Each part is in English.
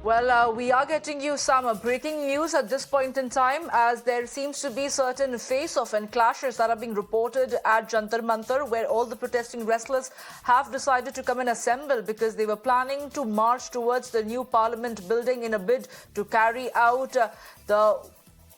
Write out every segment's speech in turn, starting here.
Well, we are getting you some breaking news at this point in time, as there seems to be certain face-off and clashes that are being reported at Jantar Mantar, where all the protesting wrestlers have decided to come and assemble because they were planning to march towards the new parliament building in a bid to carry out the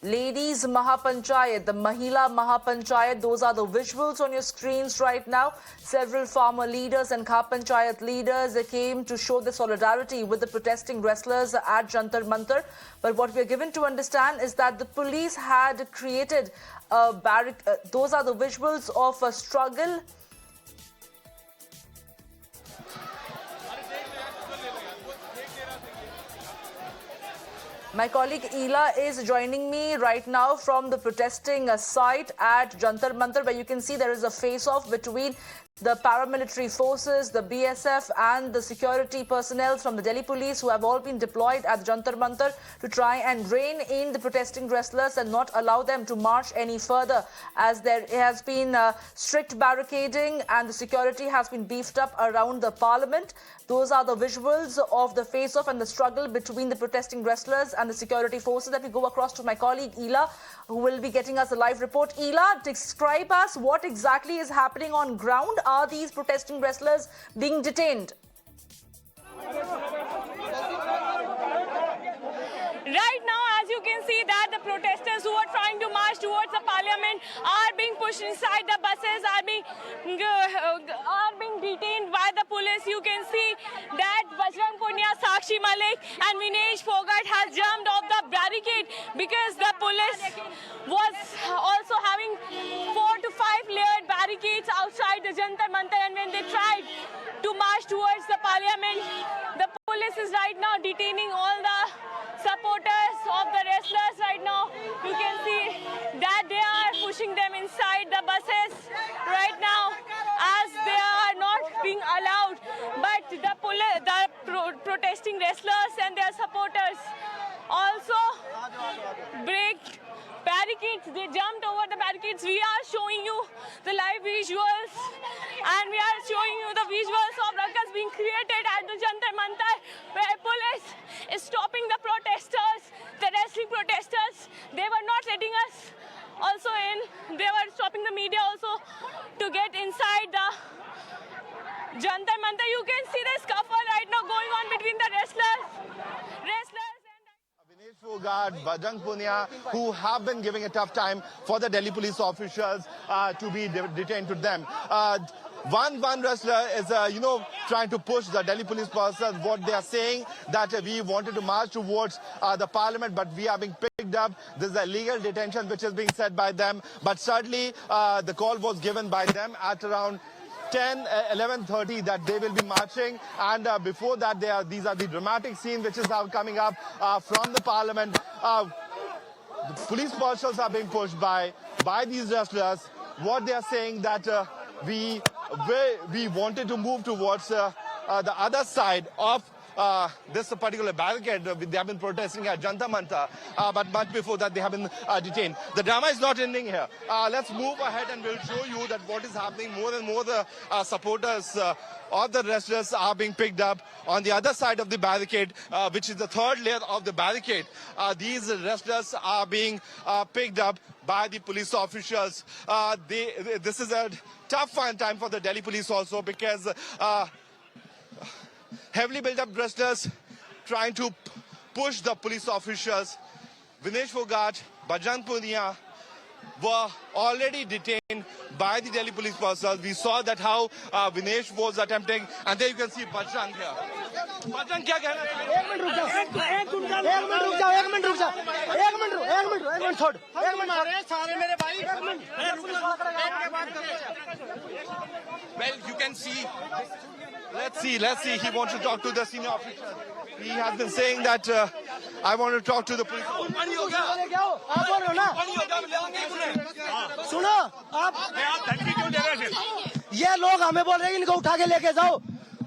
Ladies Maha Panchayat, the Mahila Maha Panchayat. Those are the visuals on your screens right now. Several farmer leaders and Khaap panchayat leaders came to show their solidarity with the protesting wrestlers at Jantar Mantar. But what we are given to understand is that the police had created a barricade. Those are the visuals of a struggle. My colleague Ela is joining me right now from the protesting site at Jantar Mantar, where you can see there is a face-off between the paramilitary forces, the BSF and the security personnel from the Delhi police, who have all been deployed at Jantar Mantar to try and rein in the protesting wrestlers and not allow them to march any further, as there has been strict barricading and the security has been beefed up around the parliament. Those are the visuals of the face-off and the struggle between the protesting wrestlers and the security forces. That we go across to my colleague Ela, who will be getting us a live report. Ela, describe us what exactly is happening on ground. Are these protesting wrestlers being detained? Right now, as you can see, that the protesters who are trying to march towards the parliament are being pushed inside the buses, are being detained by the police. You can see that Bajrang Punia, Sakshi Malik and Vinesh Phogat has jumped off the barricade because the police was also having 4 to 5 layered barricades outside the Jantar Mantar, and when they tried to march towards the parliament, the police is right now detaining all the supporters of the wrestlers right now. You can see that they are pushing them inside the buses right now, as they are not being allowed. But the protesting wrestlers and their supporters also break barricades. They jumped over the barricades. We are showing you the live visuals, and we are showing you the visuals of ruckus being created at the Jantar Mantar, where police is stopping the protesters, the wrestling protesters. They were not letting us also in. They were stopping the media also to get inside the Jantar Mantar. You can see the scuffle right now going on between the wrestlers. Vinesh Phogat, Bajrang Punia, who have been giving a tough time for the Delhi police officials to be detained to them. One wrestler is, trying to push the Delhi police personnel. What they are saying that we wanted to march towards the parliament, but we are being picked up. This is a illegal detention, which is being said by them. But certainly, the call was given by them at around 11:30 that they will be marching, and before that these are the dramatic scenes which is now coming up from the parliament. The police marshals are being pushed by these wrestlers. What they are saying that we wanted to move towards the other side of this particular barricade. They have been protesting at Jantar Mantar, but much before that they have been detained. The drama is not ending here. Let's move ahead and we'll show you that what is happening. More and more the supporters of the wrestlers are being picked up on the other side of the barricade, which is the third layer of the barricade. These wrestlers are being picked up by the police officials. This is a tough time for the Delhi police also, because heavily built up wrestlers trying to push the police officials. Vinesh Phogat, Bajrang Punia were already detained by the Delhi police personnel. We saw that how Vinesh was attempting, and there you can see Bajrang here. Bajrang, क्या कहना है? एक minute रुक जाओ, सारे मेरे भाई, Well, you can see. Let's see. He wants to talk to the senior officer. He has been saying that I want to talk to the police. सुनो आप ये लोग हमें बोल रहे हैं इनको उठा के लेके जाओ।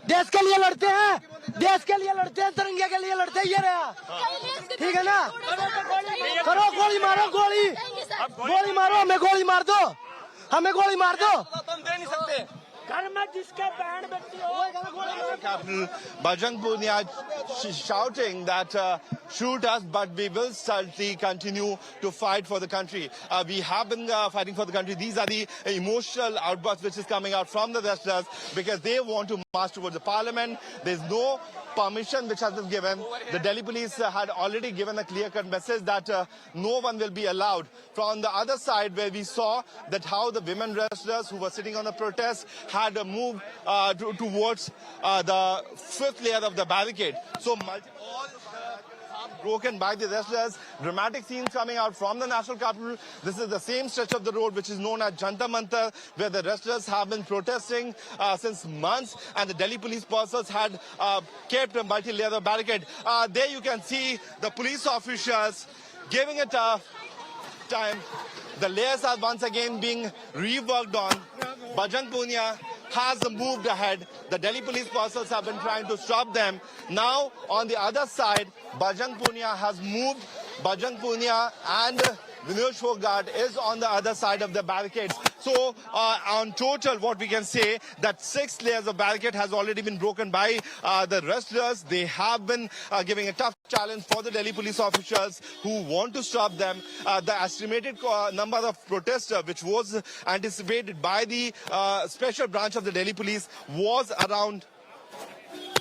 देश के लिए लड़ते हैं, तिरंगे के लिए लड़ते हैं। ये रहा, ठीक है ना? करो गोली मारो, गोली मारो, हमें गोली मार दो, तुम दे नहीं सकते। Capital Bajrang Punia shouting that shoot us, but we will certainly continue to fight for the country. We have been fighting for the country. These are the emotional outbursts which is coming out from the wrestlers because they want to march towards the parliament. There's no permission which has been given. The Delhi police had already given a clear-cut message that no one will be allowed. From the other side, where we saw that how the women wrestlers who were sitting on the protest had moved towards the fifth layer of the barricade. So all broken by the wrestlers. Dramatic scenes coming out from the national capital. This is the same stretch of the road which is known as Jantar Mantar, where the wrestlers have been protesting since months, and the Delhi police forces had kept a multi-layer barricade. There you can see the police officials giving it a time. The layers are once again being reworked on. Bajrang Punia has moved ahead. The Delhi police forces have been trying to stop them. Now, on the other side, Bajrang Punia has moved. Bajrang Punia and Vinesh Phogat is on the other side of the barricades. So, on total, what we can say that 6 layers of barricade has already been broken by the wrestlers. They have been giving a tough challenge for the Delhi police officials who want to stop them. The estimated number of protesters, which was anticipated by the special branch of the Delhi police, was around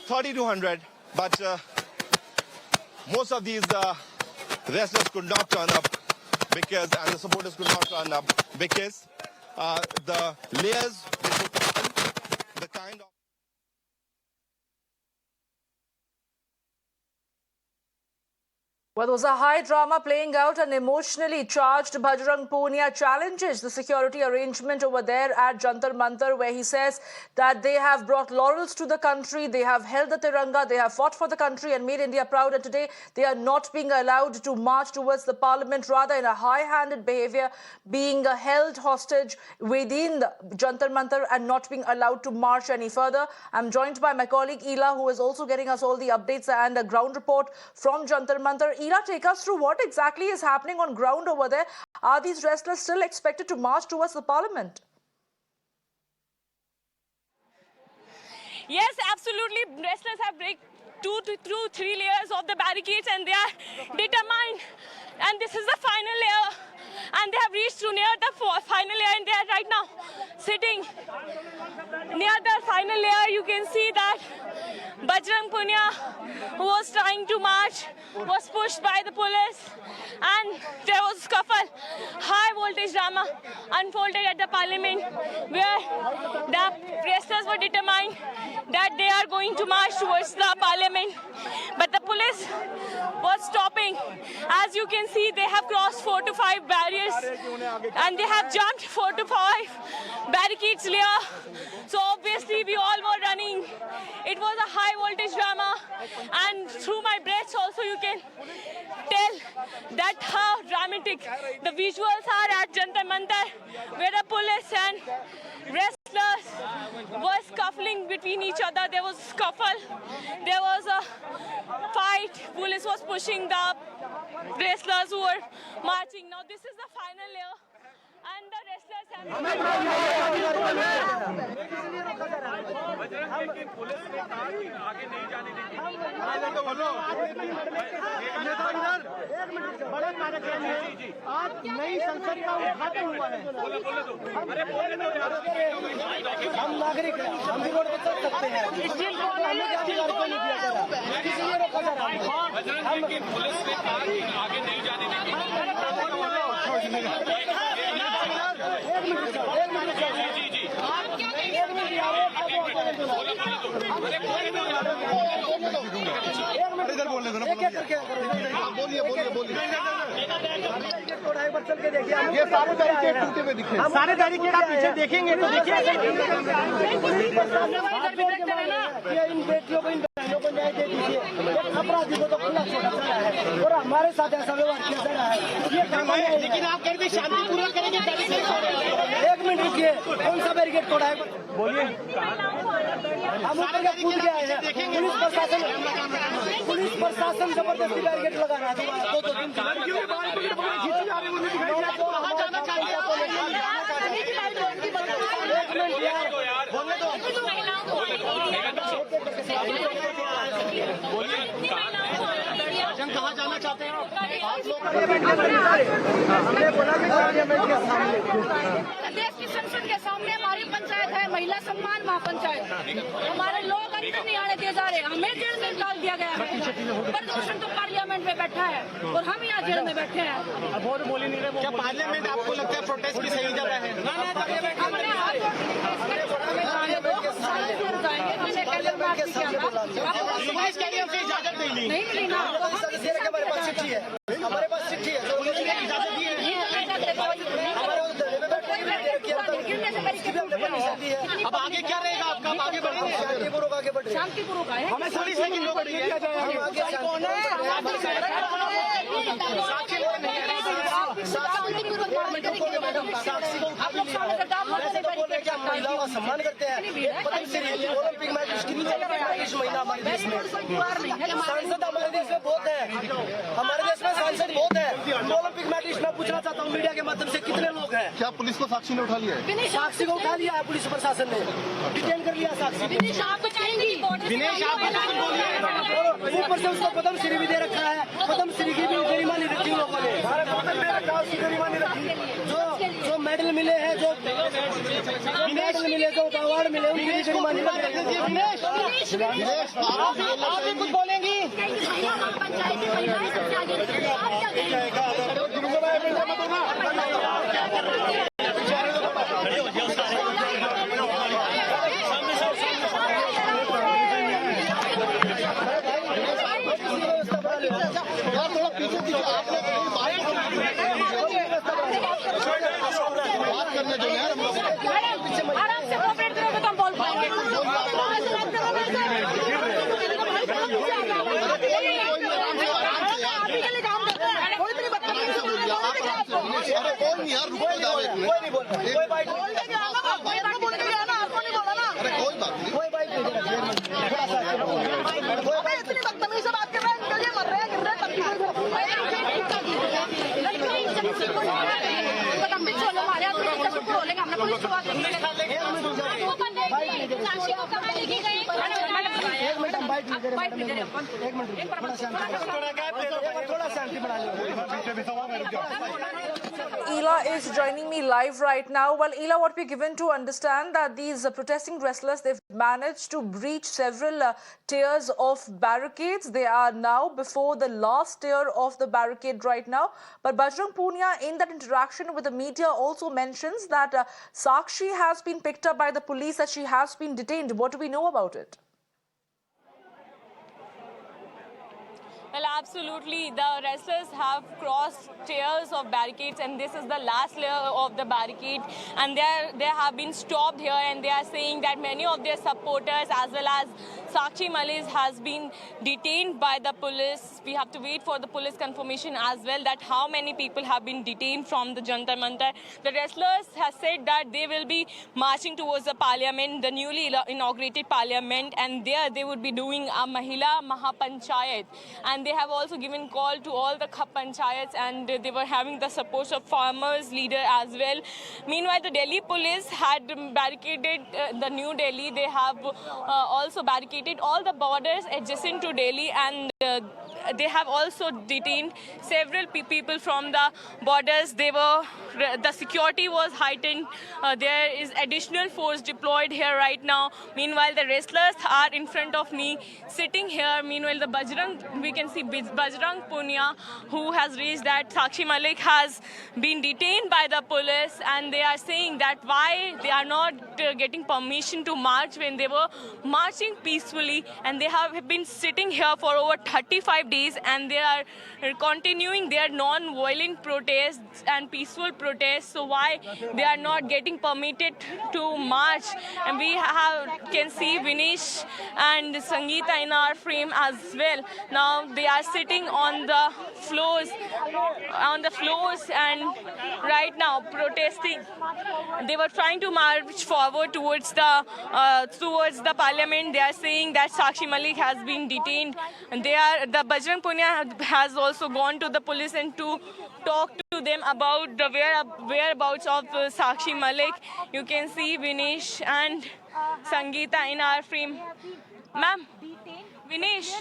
3,200. But most of these wrestlers could not turn up because, and the supporters could not turn up because the layers, the kind of Well, there was a high drama playing out, and emotionally charged Bajrang Punia challenges the security arrangement over there at Jantar Mantar, where he says that they have brought laurels to the country, they have held the Tiranga, they have fought for the country and made India proud, and today they are not being allowed to march towards the parliament, rather in a high-handed behavior, being held hostage within the Jantar Mantar and not being allowed to march any further. I'm joined by my colleague Ela, who is also getting us all the updates and a ground report from Jantar Mantar. Ela, take us through what exactly is happening on ground over there. Are these wrestlers still expected to march towards the parliament? Yes, absolutely. Wrestlers have break 2 to 3 layers of the barricades and they are determined. And this is the final layer. And they have reached to near the final layer and they are right now sitting near the final layer. You can see that Bajrang Punia, who was trying to march, was pushed by the police and there was scuffle. High voltage drama unfolded at the parliament where the wrestlers were determined that they are going to march towards the parliament. But the police was stopping. As you can see, they have crossed 4 to 5 barriers and they have jumped 4 to 5 barricades layer. So obviously we all were running. It was a high voltage drama and through my breaths also you can tell that how dramatic the visuals are at Jantar Mantar, where the police and wrestlers were scuffling between each other. There was scuffle, there was a fight, police was pushing the wrestlers who were marching. Now this is the final layer and the wrestlers आज नई संसद का उद्घाटन हुआ है। हम नागरिक हैं, हम भी रोड पर चल सकते हैं। हमें क्या अधिकार क्यों नहीं दिया जा रहा? किसलिए रोका जा रहा है? हम पुलिस ने आगे नहीं जाने देंगे। इधर बोलने दो ना, बोलिए बोलिए बोलिए। चल के देखिए, ये सारे बैरिकेड टूटे हुए दिखे। सारे बैरिकेड आप पीछे देखेंगे तो देखिए इन बेटियों को, इन बहनों को न्याय दे दीजिए। अपराधी को तो खुला छोड़ा जा रहा है और हमारे साथ ऐसा व्यवहार किया जा रहा है। ये लेकिन आप कह रहे शांति पूर्वक करेंगे। 1 मिनट रुकिए, कौन सा बैरिकेड तोड़ा है बोलिए। हम ऊपर का कूद के आए हैं। पुलिस प्रशासन जबरदस्ती बैरिकेड लगा रहा है। 2 दिन मिनट यार, बोलने दो। कहाँ जाना चाहते हैं आप लोग? हमने बोला कि पार्लियामेंट के सामने, देश की संसद के सामने हमारी पंचायत है, महिला सम्मान महापंचायत। हमारे लोग अंदर नहीं आने दिए जा रहे, हमें जेल में डाल दिया गया है। प्रदूषण तो पार्लियामेंट में बैठा है और हम यहाँ जेल में बैठे हैं। क्या पार्लियामेंट आपको लगता है प्रोटेस्ट की सही जगह है? हमने हाथ इजाजत नहीं ली। नहीं मिली ना, हमारे पास चिट्ठी है, हमारे पास चिट्ठी है, इजाजत दी है। अब आगे क्या रहेगा आपका? आप आगे बढ़ेंगे? शांतिपूर्वक आगे बढ़ेंगे। शांतिपूर्वक है। हमें पुलिस है कि लोग महिलाओं का सम्मान करते हैं। ओलंपिक मैच महिला हमारे देश में, सांसद हमारे देश में बहुत है, हमारे देश में सांसद बहुत है। ओलंपिक मैच मैं पूछना चाहता हूँ मीडिया के माध्यम से, कितने लोग हैं? क्या पुलिस को साक्षी ने उठा लिया है? साक्षी को उठा लिया है पुलिस प्रशासन ने, डिटेन कर लिया साक्षी। विनेश आप बचाएंगी? विनेश आप ऊपर से उसको पद्म श्री भी दे रखा है, पद्म श्री की भी गरिमा नहीं रखी लोगों ने, गरिमा नहीं रखी। जो मेडल मिले हैं, जो मेडल मिले, जो अवार्ड मिले, उनकी भी गरिमा नहीं रखी। विनेश आप भी कुछ बोलेंगी? आराम से कोऑपरेट करोगे तो हम बोल पाएंगे। Ela is joining me live right now. Well, Ela, what we're given to understand that these protesting wrestlers, they've managed to breach several tiers of barricades. They are now before the last tier of the barricade right now. But Bajrang Punia, in that interaction with the media, also mentions that Sakshi has been picked up by the police, that she has been detained. What do we know about it? Well, absolutely. The wrestlers have crossed tiers of barricades, and this is the last layer of the barricade. And they have been stopped here, and they are saying that many of their supporters, as well as Sakshi Malik, has been detained by the police. We have to wait for the police confirmation as well that how many people have been detained from the Jantar Mantar. The wrestlers have said that they will be marching towards the parliament, the newly inaugurated parliament, and there they would be doing a Mahila Maha Panchayat. And they have also given call to all the Khaap panchayats, and they were having the support of farmers leader as well. Meanwhile, the Delhi police had barricaded the New Delhi. They have also barricaded all the borders adjacent to Delhi, and they have also detained several people from the borders. The security was heightened. There is additional force deployed here right now. Meanwhile, the wrestlers are in front of me, sitting here. Meanwhile, we can see Bajrang Punia, who has raised that Sakshi Malik has been detained by the police, and they are saying that why they are not getting permission to march when they were marching peacefully, and they have been sitting here for over 35 days, and they are continuing their non-violent protests and peaceful protests. So why they are not getting permitted to march? And we can see Vinesh and Sangeeta in our frame as well. Now they are sitting on the floors, and right now protesting. They were trying to march forward towards the parliament. They are saying that Sakshi Malik has been detained, and the Bajrang Punia has also gone to the police and to talk to them about the whereabouts of Sakshi Malik. You can see Vinesh and Sangeeta in our frame. Ma'am, Vinesh,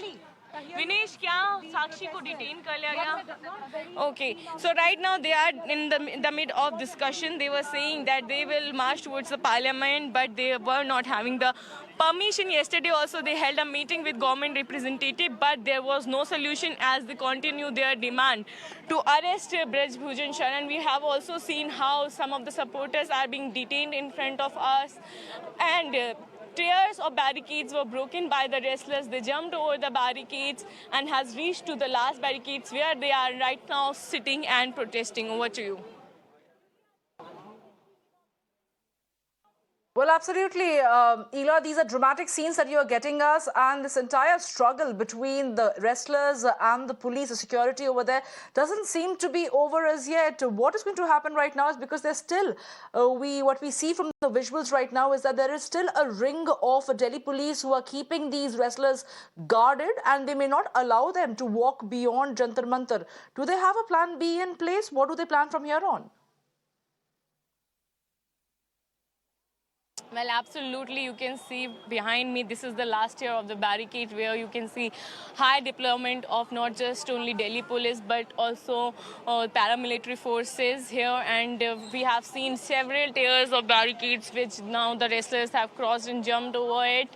क्या साक्षी को detain कर लिया गया? Okay, so right now they are in the mid of discussion. They were saying that they will march towards the parliament, but they were not having the permission. Yesterday also they held a meeting with government representative, but there was no solution as they continue their demand to arrest Bajrang Sharan. We have also seen how some of the supporters are being detained in front of us, and tiers of barricades were broken by the wrestlers. They jumped over the barricades and has reached to the last barricades where they are right now sitting and protesting. Over to you. Well, absolutely, Ela, these are dramatic scenes that you are getting us, and this entire struggle between the wrestlers and the police, the security over there, doesn't seem to be over as yet. What is going to happen right now is because there's still, what we see from the visuals right now is that there is still a ring of Delhi police who are keeping these wrestlers guarded, and they may not allow them to walk beyond Jantar Mantar. Do they have a plan B in place? What do they plan from here on? Well, absolutely. You can see behind me, this is the last year of the barricade, where you can see high deployment of not just only Delhi police, but also paramilitary forces here. And we have seen several tiers of barricades, which now the wrestlers have crossed and jumped over it.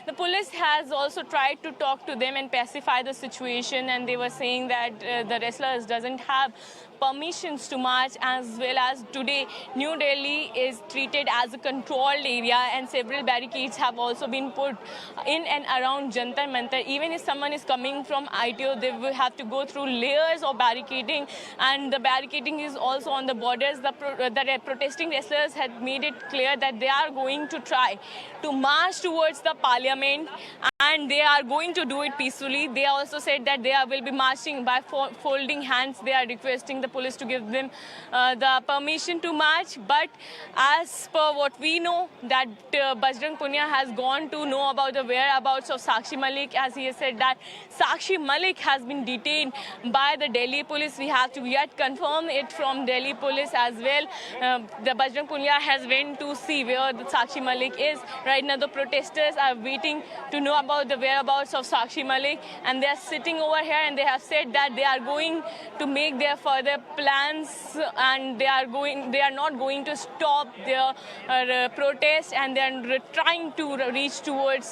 The police has also tried to talk to them and pacify the situation. And they were saying that the wrestlers doesn't have permissions to march, as well as today New Delhi is treated as a controlled area, and several barricades have also been put in and around Jantar Mantar. Even if someone is coming from ITO, they will have to go through layers of barricading, and the barricading is also on the borders. The protesting wrestlers had made it clear that they are going to try to march towards the parliament, and they are going to do it peacefully. They also said that they will be marching by folding hands. They are requesting the police to give them the permission to march. But as per what we know, that Bajrang Punia has gone to know about the whereabouts of Sakshi Malik, as he has said that Sakshi Malik has been detained by the Delhi police. We have to yet confirm it from Delhi police as well. The Bajrang Punia has went to see where the Sakshi Malik is. Right now the protesters are waiting to know about the whereabouts of Sakshi Malik, and they are sitting over here, and they have said that they are going to make their further plans, and they are not going to stop their protest, and they are trying to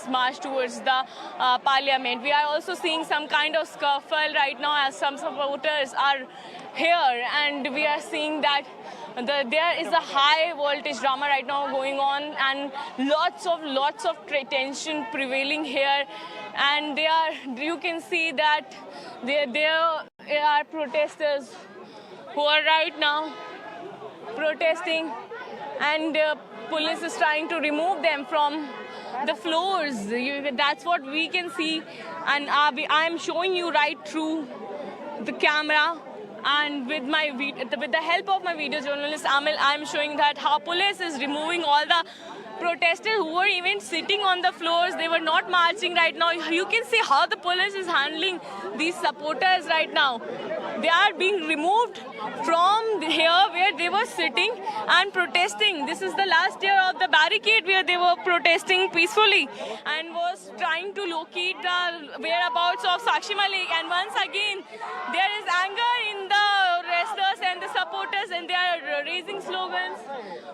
march towards the parliament. We are also seeing some kind of scuffle right now, as some supporters are here, and we are seeing that there is a high voltage drama right now going on, and lots of tension prevailing here. And you can see that there are protesters who are right now protesting, and police is trying to remove them from the floors. That's what we can see, and I am showing you right through the camera. And with the help of my video journalist Amil, I am showing that how police is removing all the protesters who were even sitting on the floors. They were not marching right now. You can see how the police is handling these supporters right now. They are being removed from here where they were sitting and protesting. This is the last year of the barricade where they were protesting peacefully and was trying to locate the whereabouts of Sakshi Malik. And once again, there is anger in the wrestlers and the supporters, and they are raising slogans.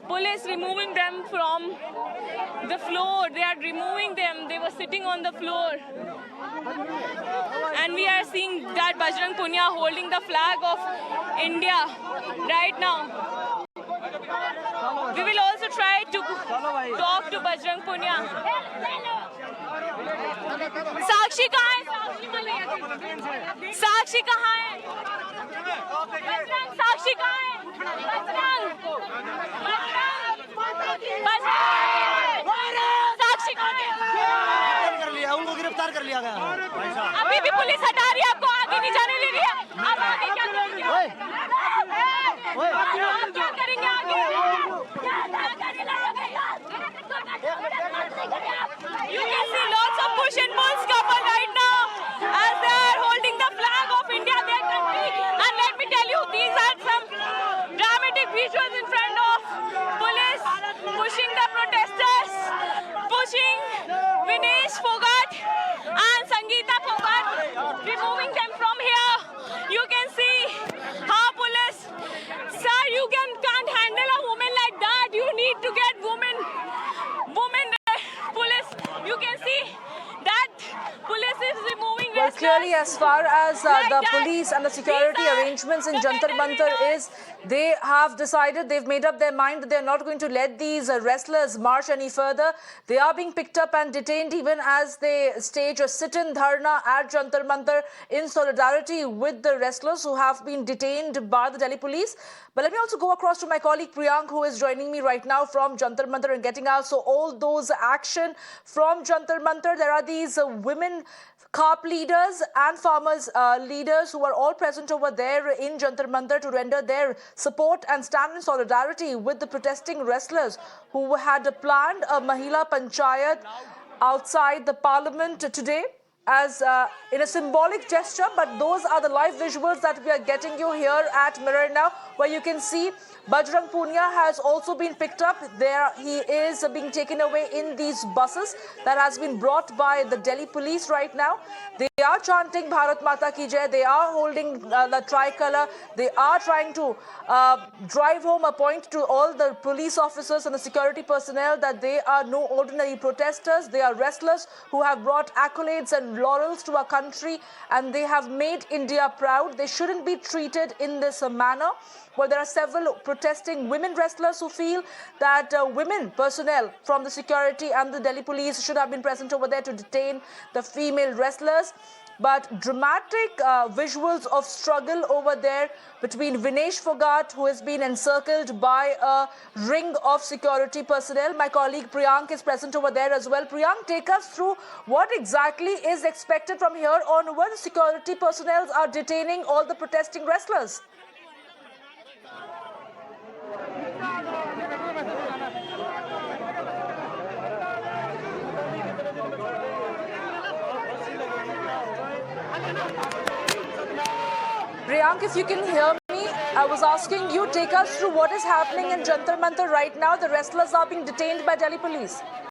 Police removing them from the floor. They are removing them. They were sitting on the floor. And we are seeing that Bajrang Punia holding the flag of India right now. We will also try to talk to Bajrang Punia. Sakshi kahan hai? Sakshi kahan hai? Bajrang, Sakshi kahan hai? Bajrang! साक्षी कौन है? उनको गिरफ्तार कर लिया गया। अभी भी police हटा रही है, आपको आगे नहीं जाने दे रही है। अब आगे क्या करेंगे? आप क्या करेंगे आगे? You can see lots of push and pull scuffle right now as they are holding the flag of India, their country. And let me tell you, these are as far as the police and the security arrangements in Jantar Mantar is, they have decided, they've made up their mind that they're not going to let these wrestlers march any further. They are being picked up and detained even as they stage a sit-in dharna at Jantar Mantar in solidarity with the wrestlers who have been detained by the Delhi police. But let me also go across to my colleague Priyank, who is joining me right now from Jantar Mantar and getting out. So all those action from Jantar Mantar, there are these women Khaap leaders and farmers leaders who are all present over there in Jantar Mantar to render their support and stand in solidarity with the protesting wrestlers who had planned a Mahila panchayat outside the parliament today as in a symbolic gesture. But those are the live visuals that we are getting you here at Mirror now, where you can see Bajrang Punia has also been picked up. There he is being taken away in these buses that has been brought by the Delhi police right now. They are chanting Bharat Mata Ki Jai. They are holding the tricolour. They are trying to drive home a point to all the police officers and the security personnel that they are no ordinary protesters. They are wrestlers who have brought accolades and laurels to our country, and they have made India proud. They shouldn't be treated in this manner. Well, there are several protesting women wrestlers who feel that women personnel from the security and the Delhi police should have been present over there to detain the female wrestlers. But dramatic visuals of struggle over there between Vinesh Phogat, who has been encircled by a ring of security personnel. My colleague Priyank is present over there as well. Priyank, take us through what exactly is expected from here on, where the security personnel are detaining all the protesting wrestlers. Priyank, if you can hear me, I was asking you, take us through what is happening in Jantar Mantar right now. The wrestlers are being detained by Delhi police.